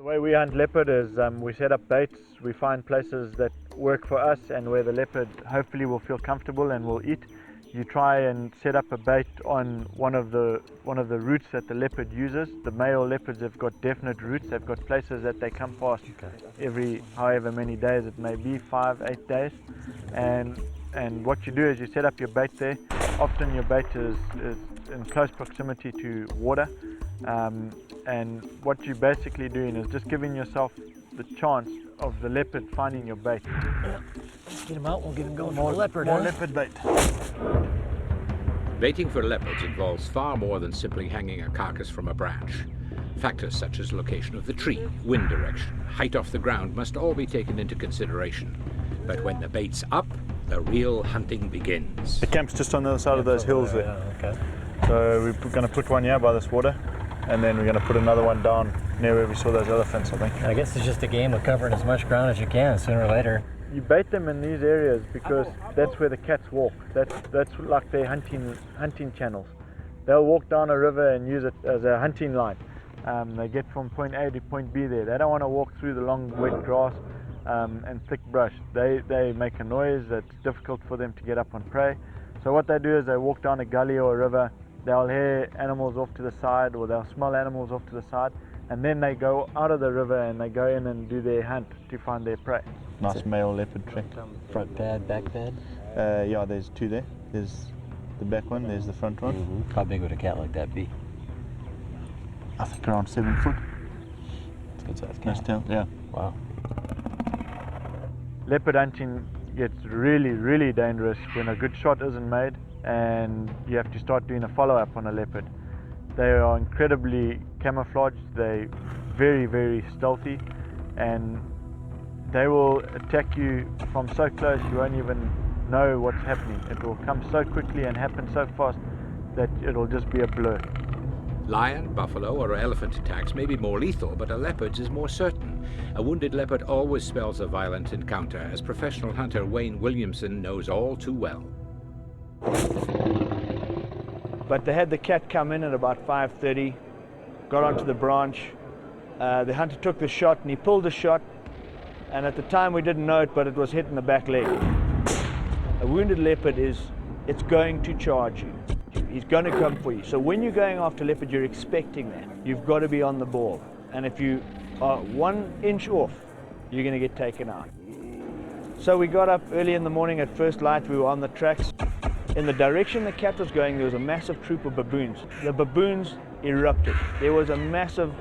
way we hunt leopard is we set up baits, we find places that work for us and where the leopard hopefully will feel comfortable and will eat. You try and set up a bait on one of the routes that the leopard uses. The male leopards have got definite routes, they've got places that they come past every however many days it may be, 5-8 days. And what you do is you set up your bait there. Often your bait is in close proximity to water. And what you're basically doing is just giving yourself the chance of the leopard finding your bait. Let's get him out, we'll get him going for the leopard. More leopard bait. Baiting for leopards involves far more than simply hanging a carcass from a branch. Factors such as location of the tree, wind direction, height off the ground must all be taken into consideration. But when the bait's up, the real hunting begins. The camp's just on the other side of those hills there. Yeah, okay. So we're going to put one here by this water, and then we're going to put another one down near where we saw those elephants, I think. I guess it's just a game of covering as much ground as you can sooner or later. You bait them in these areas because that's where the cats walk. That's like their hunting channels. They'll walk down a river and use it as a hunting line. They get from point A to point B there. They don't want to walk through the long wet grass and thick brush. They make a noise that's difficult for them to get up on prey. So what they do is they walk down a gully or a river. They'll hear animals off to the side, or they'll smell animals off to the side, and then they go out of the river and they go in and do their hunt to find their prey. Nice male leopard track. Front pad, back pad? Yeah, there's two there. There's the back one, there's the front one. Mm-hmm. How big would a cat like that be? I think around 7 foot. It's a good size cat. Nice tail, yeah. Wow. Leopard hunting gets really, really dangerous when a good shot isn't made and you have to start doing a follow-up on a leopard. They are incredibly camouflaged, they're very, very stealthy, and they will attack you from so close you won't even know what's happening. It will come so quickly and happen so fast that it'll just be a blur. Lion, buffalo, or elephant attacks may be more lethal, but a leopard's is more certain. A wounded leopard always spells a violent encounter, as professional hunter Wayne Williamson knows all too well. But they had the cat come in at about 5:30, got onto the branch. The hunter took the shot and he pulled the shot, and at the time we didn't know it, but it was hit in the back leg. A wounded leopard it's going to charge you. He's going to come for you. So when you're going after leopard, you're expecting that. You've got to be on the ball. And if you are 1 inch off, you're going to get taken out. So we got up early in the morning at first light. We were on the tracks. In the direction the cat was going, there was a massive troop of baboons. The baboons erupted. There was a massive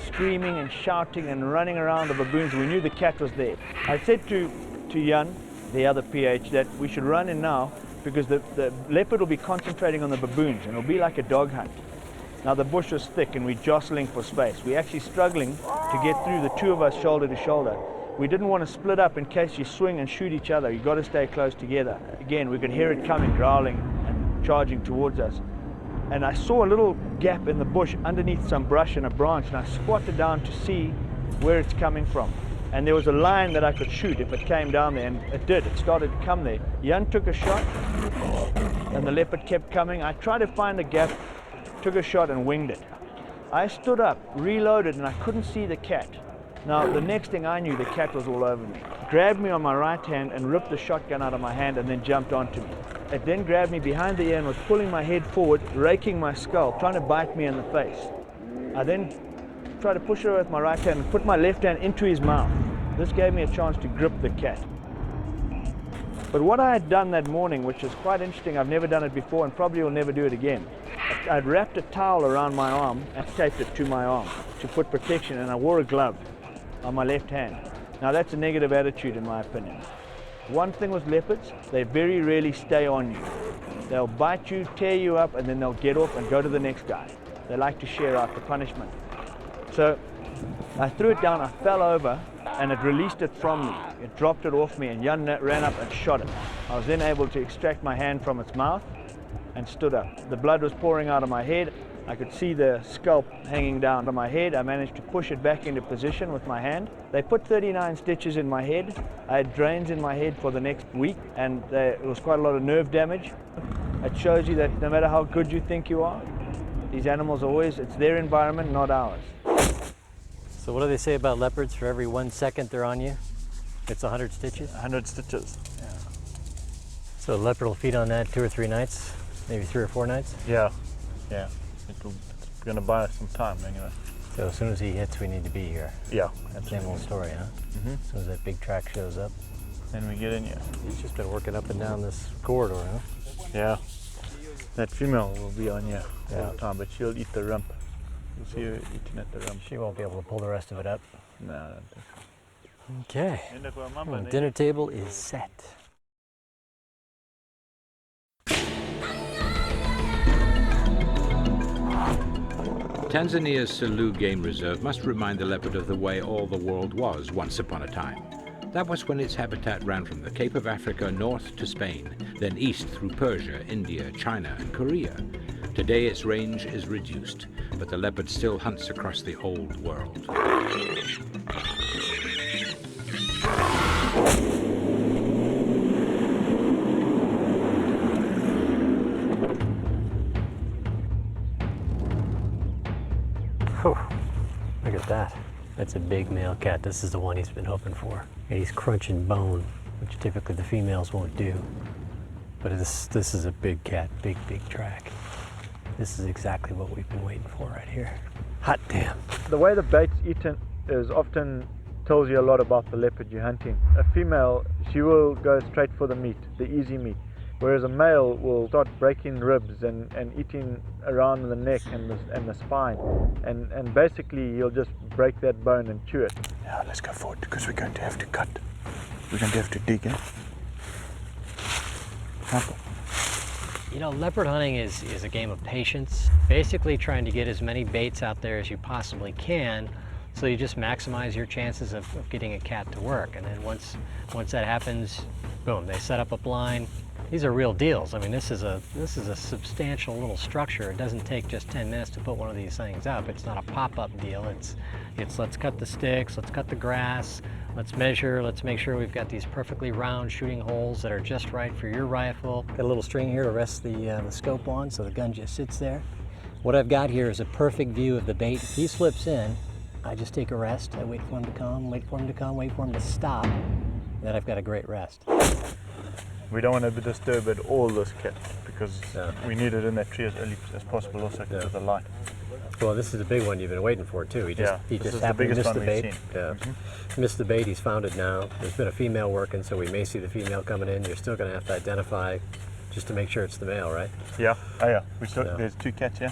screaming and shouting and running around the baboons. We knew the cat was there. I said to Jan, the other PH, that we should run in now because the leopard will be concentrating on the baboons and it'll be like a dog hunt. Now the bush was thick and we're jostling for space. We're actually struggling to get through, the two of us shoulder to shoulder. We didn't want to split up in case you swing and shoot each other. You've got to stay close together. Again, we could hear it coming, growling and charging towards us. And I saw a little gap in the bush underneath some brush and a branch, and I squatted down to see where it's coming from. And there was a line that I could shoot if it came down there, and it did. It started to come there. Jan took a shot, and the leopard kept coming. I tried to find the gap, took a shot and winged it. I stood up, reloaded, and I couldn't see the cat. Now, the next thing I knew, the cat was all over me. Grabbed me on my right hand and ripped the shotgun out of my hand and then jumped onto me. It then grabbed me behind the ear and was pulling my head forward, raking my skull, trying to bite me in the face. I then tried to push it with my right hand and put my left hand into his mouth. This gave me a chance to grip the cat. But what I had done that morning, which is quite interesting, I've never done it before and probably will never do it again. I'd wrapped a towel around my arm and taped it to my arm to put protection, and I wore a glove on my left hand. Now that's a negative attitude in my opinion. One thing with leopards, they very rarely stay on you. They'll bite you, tear you up, and then they'll get off and go to the next guy. They like to share out the punishment. So I threw it down, I fell over, and it released it from me. It dropped it off me, and Jan ran up and shot it. I was then able to extract my hand from its mouth and stood up. The blood was pouring out of my head. I could see the scalp hanging down to my head. I managed to push it back into position with my hand. They put 39 stitches in my head. I had drains in my head for the next week, and there was quite a lot of nerve damage. It shows you that no matter how good you think you are, these animals always, it's their environment, not ours. So what do they say about leopards? For every 1 second they're on you, it's 100 stitches? 100 stitches. Yeah. So a leopard will feed on that 2 or 3 nights, maybe 3 or 4 nights? Yeah, yeah. It's going to buy us some time anyway. So as soon as he hits, we need to be here. Yeah. Same old story, huh? Mm-hmm. As soon as that big track shows up. Then we get in here. He's just been working up and down this corridor, huh? Yeah. That female will be on here all Yeah. the time, but she'll eat the rump. You'll see her eating at the rump. She won't be able to pull the rest of it up. No, I don't think so. Okay. Well, dinner table is set. Tanzania's Selous Game Reserve must remind the leopard of the way all the world was once upon a time. That was when its habitat ran from the Cape of Africa north to Spain, then east through Persia, India, China, and Korea. Today its range is reduced, but the leopard still hunts across the old world. Whew. Look at that. That's a big male cat. This is the one he's been hoping for. And he's crunching bone, which typically the females won't do. But this is a big cat, big track. This is exactly what we've been waiting for right here. Hot damn. The way the bait's eaten is often tells you a lot about the leopard you're hunting. A female, she will go straight for the meat, the easy meat. Whereas a male will start breaking ribs and eating around the neck and the spine. And basically he'll just break that bone and chew it. Now let's go forward because we're going to have to cut. We're going to have to dig in. You know, leopard hunting is a game of patience. Basically trying to get as many baits out there as you possibly can, so you just maximize your chances of getting a cat to work. And then once that happens, boom, they set up a blind. These are real deals. I mean, this is a substantial little structure. It doesn't take just 10 minutes to put one of these things up. It's not a pop-up deal. It's let's cut the sticks, let's cut the grass, let's measure, let's make sure we've got these perfectly round shooting holes that are just right for your rifle. Got a little string here to rest the scope on, so the gun just sits there. What I've got here is a perfect view of the bait. If he slips in, I just take a rest. I wait for him to come, wait for him to come, wait for him to stop. And then I've got a great rest. We don't want to disturb at all this cat because we need it in that tree as early as possible also because of the light. Well, this is a big one you've been waiting for too. He just happened to miss the bait. Yeah. Missed the bait, he's found it now. There's been a female working, so we may see the female coming in. You're still going to have to identify just to make sure it's the male, right? Yeah, oh yeah. There's 2 cats here,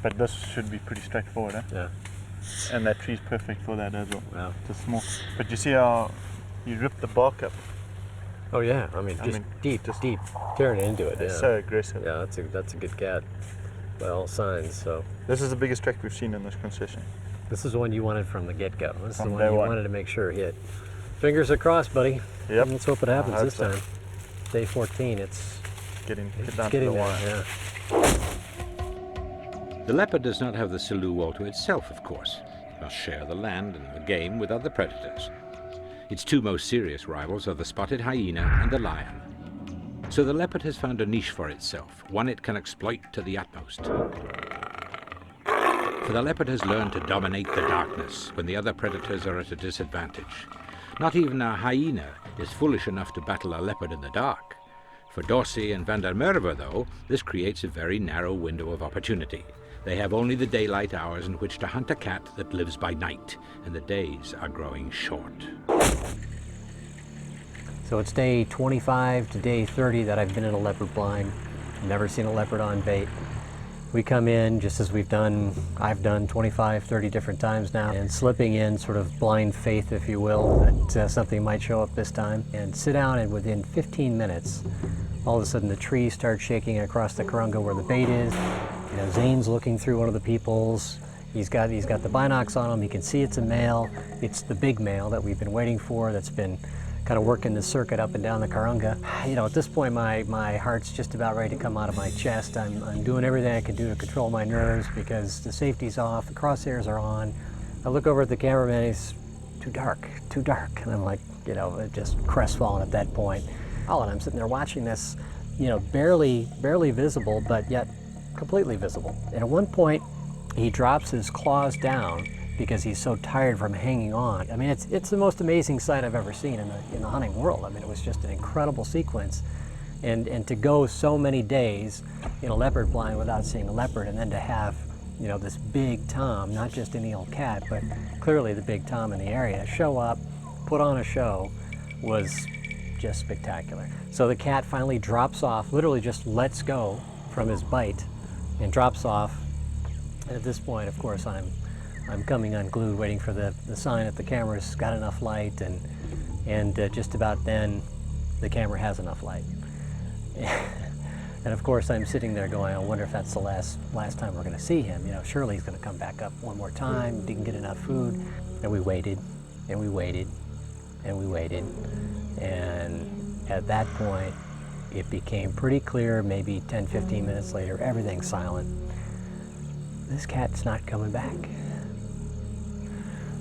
but this should be pretty straightforward, eh? Yeah. And that tree's perfect for that as well. Wow. It's small. But you see how you rip the bark up? Oh yeah, I mean, deep, tearing into it. It's so aggressive. Yeah, that's a good cat by all signs. So this is the biggest track we've seen in this concession. this is the one you wanted from the get-go. This is the From one day you one. wanted to make sure hit. Fingers are crossed, buddy. Yep. Let's hope it happens hope this so. time. Day 14, it's Getting it's down to getting the there. wire. Yeah. The leopard does not have the Selous all to itself, of course. It must share the land and the game with other predators. Its 2 most serious rivals are the spotted hyena and the lion. So the leopard has found a niche for itself, one it can exploit to the utmost. For the leopard has learned to dominate the darkness when the other predators are at a disadvantage. Not even a hyena is foolish enough to battle a leopard in the dark. For Dorsey and van der Merwe, though, this creates a very narrow window of opportunity. They have only the daylight hours in which to hunt a cat that lives by night, and the days are growing short. So it's day 25 to day 30 that I've been in a leopard blind. Never seen a leopard on bait. We come in just as I've done 25, 30 different times now, and slipping in sort of blind faith, if you will, that something might show up this time, and sit down, and within 15 minutes, all of a sudden the trees start shaking across the Karunga where the bait is. You know, Zane's looking through one of the peepholes. He's got the binocs on him. He can see it's a male. It's the big male that we've been waiting for, that's been kind of working the circuit up and down the Karunga. You know, at this point, my heart's just about ready to come out of my chest. I'm doing everything I can do to control my nerves because the safety's off, the crosshairs are on. I look over at the cameraman, he's too dark. And I'm like, you know, just crestfallen at that point. Oh, and I'm sitting there watching this, you know, barely visible, but yet completely visible. And at one point, he drops his claws down because he's so tired from hanging on. I mean, it's the most amazing sight I've ever seen in the hunting world. I mean, it was just an incredible sequence. And to go so many days in a leopard blind without seeing a leopard, and then to have, you know, this big tom, not just any old cat, but clearly the big tom in the area, show up, put on a show, was just spectacular. So the cat finally drops off, literally just lets go from his bite and drops off. And at this point, of course, I'm coming unglued, waiting for the sign that the camera's got enough light, and just about then the camera has enough light. And of course I'm sitting there going, I wonder if that's the last time we're going to see him. You know, surely he's going to come back up one more time, didn't get enough food. And we waited, and we waited, and we waited. And at that point, it became pretty clear, maybe 10, 15 minutes later, everything's silent. This cat's not coming back.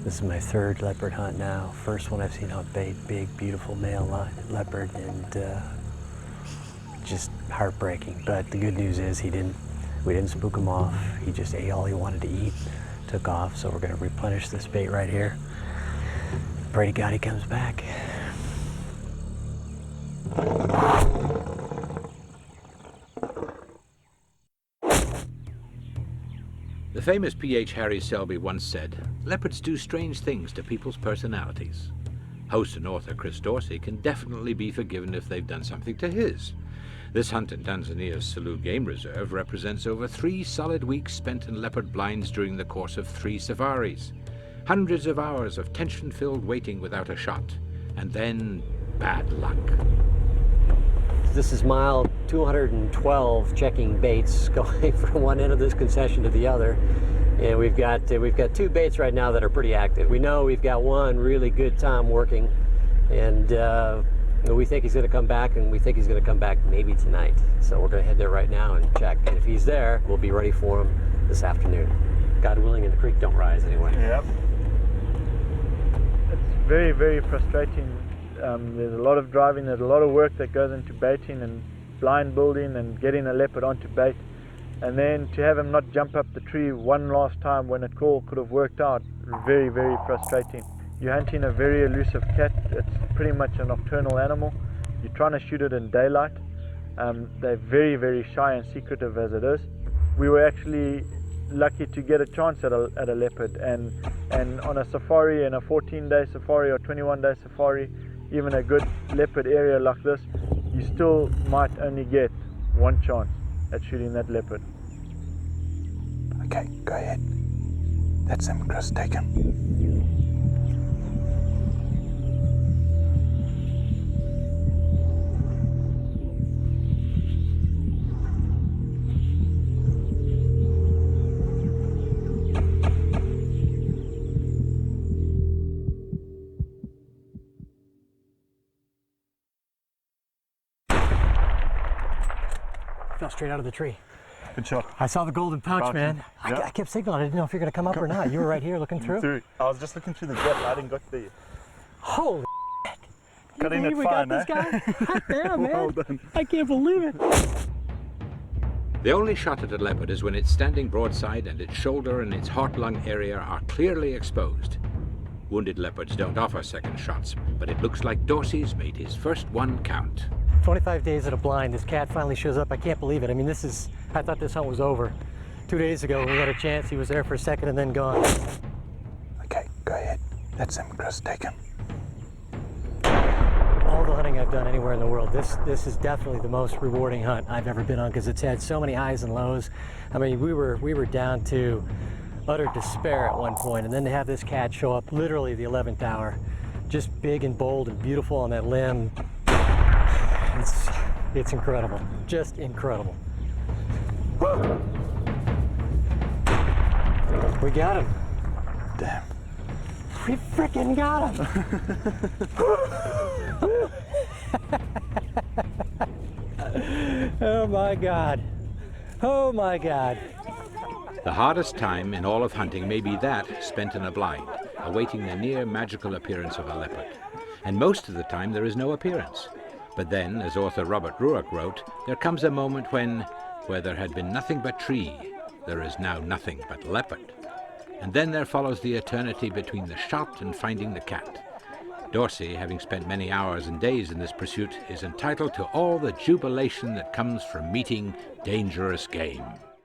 This is my third leopard hunt now. First one I've seen on bait, big, beautiful male leopard, and just heartbreaking. But the good news is we didn't spook him off. He just ate all he wanted to eat, took off. So we're going to replenish this bait right here. Pray to God he comes back. The famous P.H. Harry Selby once said, "Leopards do strange things to people's personalities." Host and author Chris Dorsey can definitely be forgiven if they've done something to his. This hunt in Tanzania's Selous Game Reserve represents over 3 solid weeks spent in leopard blinds during the course of 3 safaris. Hundreds of hours of tension-filled waiting without a shot. And then, bad luck. This is mile 212 checking baits going from one end of this concession to the other. And we've got 2 baits right now that are pretty active. We know we've got one really good tom working, and we think he's going to come back, and we think he's going to come back maybe tonight. So we're going to head there right now and check. And if he's there, we'll be ready for him this afternoon. God willing, and the creek don't rise anyway. Yep. It's very, very frustrating. There's a lot of driving, there's a lot of work that goes into baiting and blind building and getting a leopard onto bait. And then to have him not jump up the tree one last time when it could have worked out, very, very frustrating. You're hunting a very elusive cat. It's pretty much a nocturnal animal. You're trying to shoot it in daylight. They're very, very shy and secretive as it is. We were actually lucky to get a chance at a leopard, and on a safari, in a 14-day safari or 21-day safari, even a good leopard area like this, you still might only get one chance at shooting that leopard. Okay, go ahead. That's him, Chris, take him. Fell straight out of the tree. Good shot. I saw the golden pouch, man. Yep. I kept signaling. I didn't know if you were going to come up or not. You were right here looking through. I was just looking through the gap. I didn't got there. Holy shit. Got in You at we fine, got this guy? Yeah, man. Well done. I can't believe it. The only shot at a leopard is when it's standing broadside and its shoulder and its heart lung area are clearly exposed. Wounded leopards don't offer second shots, but it looks like Dorsey's made his first one count. 25 days at a blind, this cat finally shows up. I can't believe it. I mean, I thought this hunt was over. 2 days ago, we had a chance. He was there for a second and then gone. Okay, go ahead. That's him, Chris, take him. All the hunting I've done anywhere in the world, this is definitely the most rewarding hunt I've ever been on, because it's had so many highs and lows. I mean, we were down to utter despair at one point, and then to have this cat show up literally the 11th hour, just big and bold and beautiful on that limb, it's incredible, just incredible. We got him. Damn. We freaking got him. Oh my God. Oh my God. The hardest time in all of hunting may be that spent in a blind, awaiting the near magical appearance of a leopard. And most of the time there is no appearance. But then, as author Robert Ruark wrote, there comes a moment when, where there had been nothing but tree, there is now nothing but leopard. and then there follows the eternity between the shot and finding the cat. Dorsey, having spent many hours and days in this pursuit, is entitled to all the jubilation that comes from meeting dangerous game.